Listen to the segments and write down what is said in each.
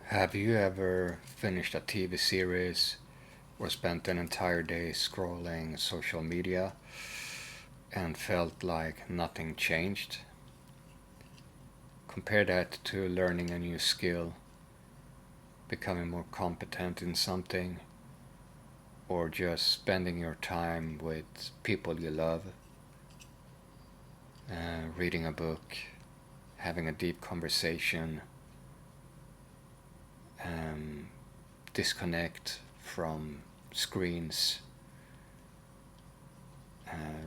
Have you ever finished a TV series or spent an entire day scrolling social media and felt like nothing changed? Compare that to learning a new skill, becoming more competent in something, or just spending your time with people you love, reading a book, having a deep conversation, um, disconnect from screens,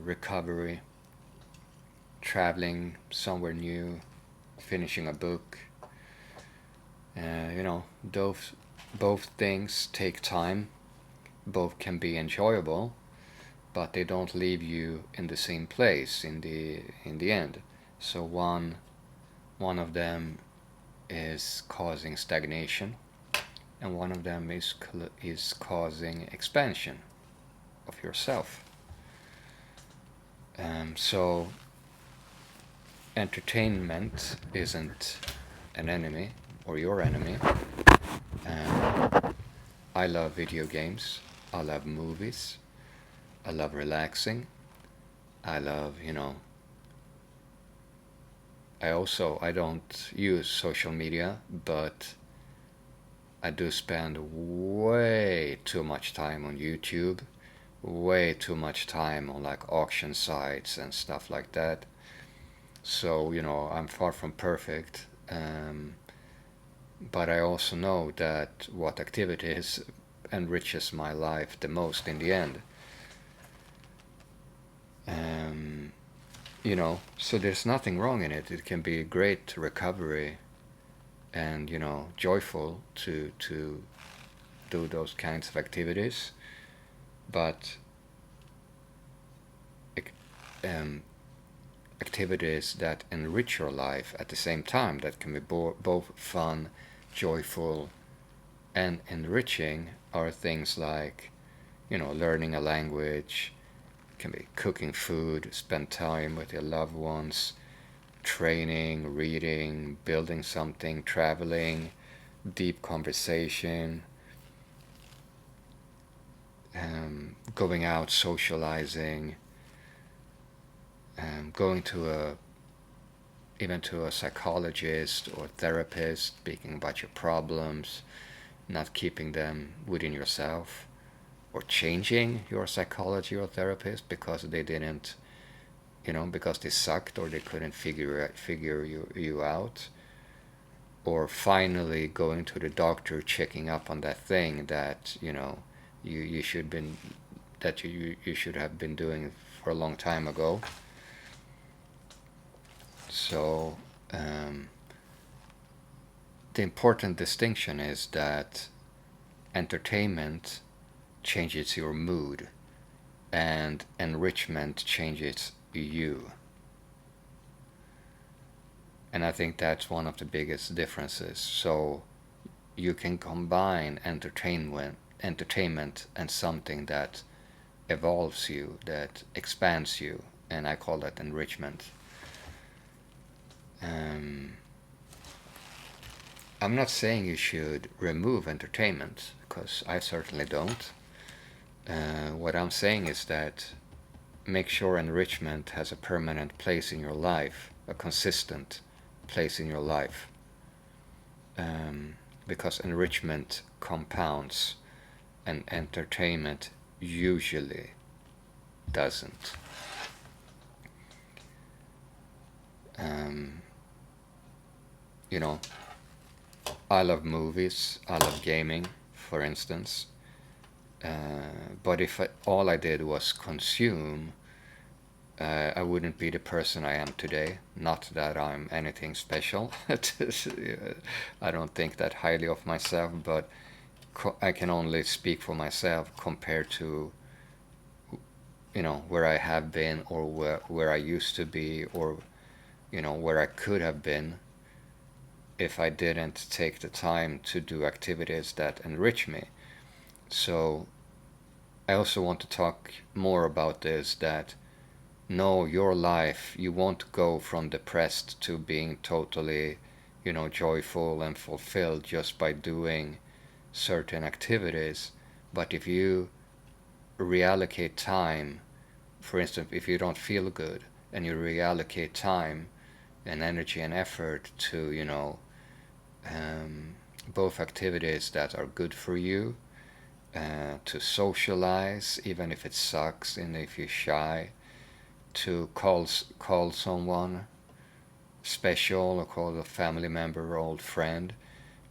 recovery, traveling somewhere new, finishing a book. Those both things take time. Both can be enjoyable, but they don't leave you in the same place in the end. So one of them is causing stagnation, and one of them is causing expansion of yourself. So entertainment isn't an enemy or your enemy. I love video games. I love movies. I love relaxing. I love, I don't use social media, but I do spend way too much time on YouTube, way too much time on like auction sites and stuff like that. So, I'm far from perfect. But I also know that what activities enriches my life the most in the end. Um, so there's nothing wrong in it. It can be a great recovery and, joyful to do those kinds of activities. But um, activities that enrich your life at the same time, that can be both fun, joyful, and enriching, are things like, learning a language, can be cooking food, spend time with your loved ones, training, reading, building something, traveling, deep conversation, going out, socializing, going to even to a psychologist or therapist, speaking about your problems, not keeping them within yourself, or changing your psychology or therapist because they didn't, because they sucked or they couldn't figure you out, or finally going to the doctor, checking up on that thing that you should been that you should have been doing for a long time ago. So the important distinction is that entertainment changes your mood and enrichment changes you. And I think that's one of the biggest differences. So you can combine entertainment and something that evolves you, that expands you, and I call that enrichment. Um, I'm not saying you should remove entertainment, because I certainly don't. What I'm saying is that make sure enrichment has a permanent place in your life, a consistent place in your life, because enrichment compounds and entertainment usually doesn't. Um, you know, I love movies, I love gaming, for instance. But if all I did was consume, I wouldn't be the person I am today. Not that I'm anything special. I don't think that highly of myself, but I can only speak for myself compared to where I have been, or where I used to be, or where I could have been if I didn't take the time to do activities that enrich me. So I also want to talk more about this, that no, your life, you won't go from depressed to being totally joyful and fulfilled just by doing certain activities. But if you reallocate time, for instance, if you don't feel good and you reallocate time and energy and effort to, both activities that are good for you, to socialize, even if it sucks and if you're shy, to call someone special or call a family member or old friend,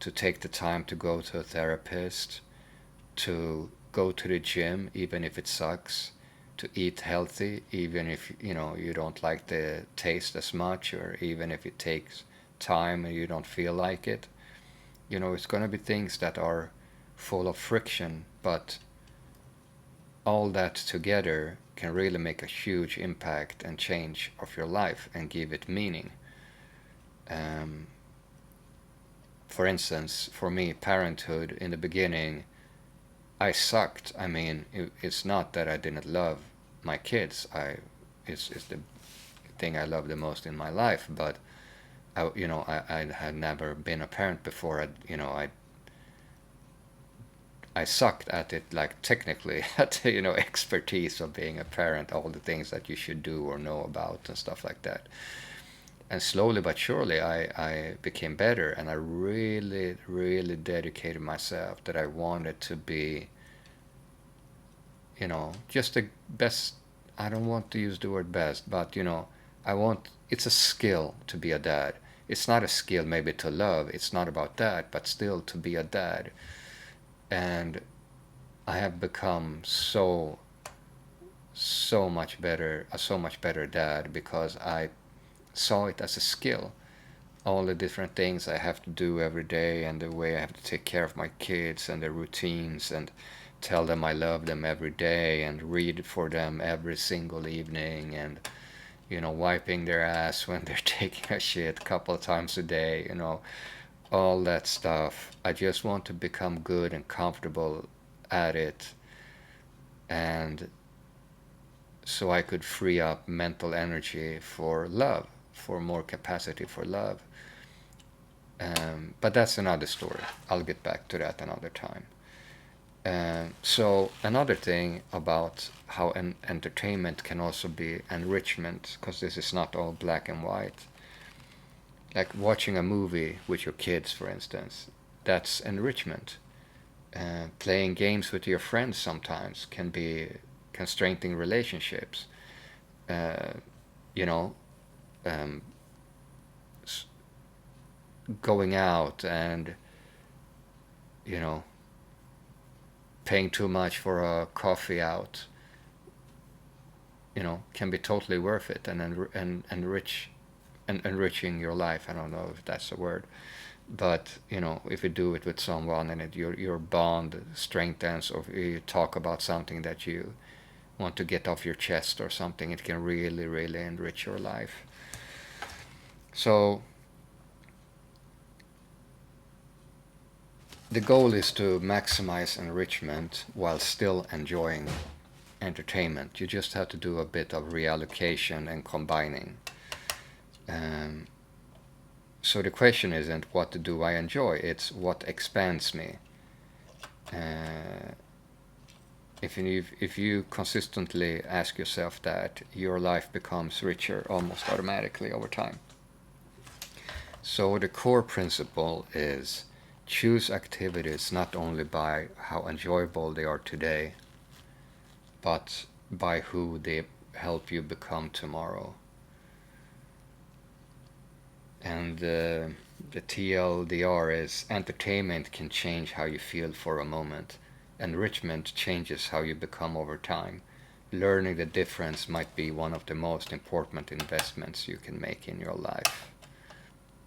to take the time to go to a therapist, to go to the gym even if it sucks, to eat healthy even if you don't like the taste as much, or even if it takes time and you don't feel like it. It's going to be things that are full of friction, but all that together can really make a huge impact and change of your life and give it meaning. um, for instance, for me, parenthood in the beginning, I sucked. I mean, it's not that I didn't love my kids. It's the thing I love the most in my life. But I had never been a parent before. I sucked at it, like technically at expertise of being a parent, all the things that you should do or know about and stuff like that. And slowly but surely, I became better, and I really, really dedicated myself that I wanted to be, just the best. I don't want to use the word best, but it's a skill to be a dad. It's not a skill maybe to love, it's not about that, but still to be a dad. And I have become so much better dad because I saw it as a skill. All the different things I have to do every day, and the way I have to take care of my kids, and the routines, and tell them I love them every day, and read for them every single evening, and wiping their ass when they're taking a shit a couple of times a day, all that stuff. I just want to become good and comfortable at it, and so I could free up mental energy for love, for more capacity for love. But that's another story. I'll get back to that another time. So another thing about how entertainment can also be enrichment, because this is not all black and white. Like watching a movie with your kids, for instance, that's enrichment. Playing games with your friends sometimes can strengthen relationships. Uh, you know, um, going out and you know paying too much for a coffee out, can be totally worth it, and enriching your life. I don't know if that's a word, but if you do it with someone and your bond strengthens, or you talk about something that you want to get off your chest or something, it can really, really enrich your life. So the goal is to maximize enrichment while still enjoying entertainment. You just have to do a bit of reallocation and combining. Um, so the question isn't what do I enjoy, it's what expands me. Uh, if you consistently ask yourself that, your life becomes richer almost automatically over time. So the core principle is choose activities not only by how enjoyable they are today, but by who they help you become tomorrow. And the TLDR is entertainment can change how you feel for a moment. Enrichment changes how you become over time. Learning the difference might be one of the most important investments you can make in your life.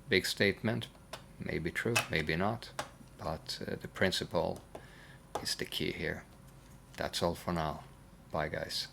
Big statement, maybe true, maybe not, but the principle is the key here. That's all for now. Bye, guys.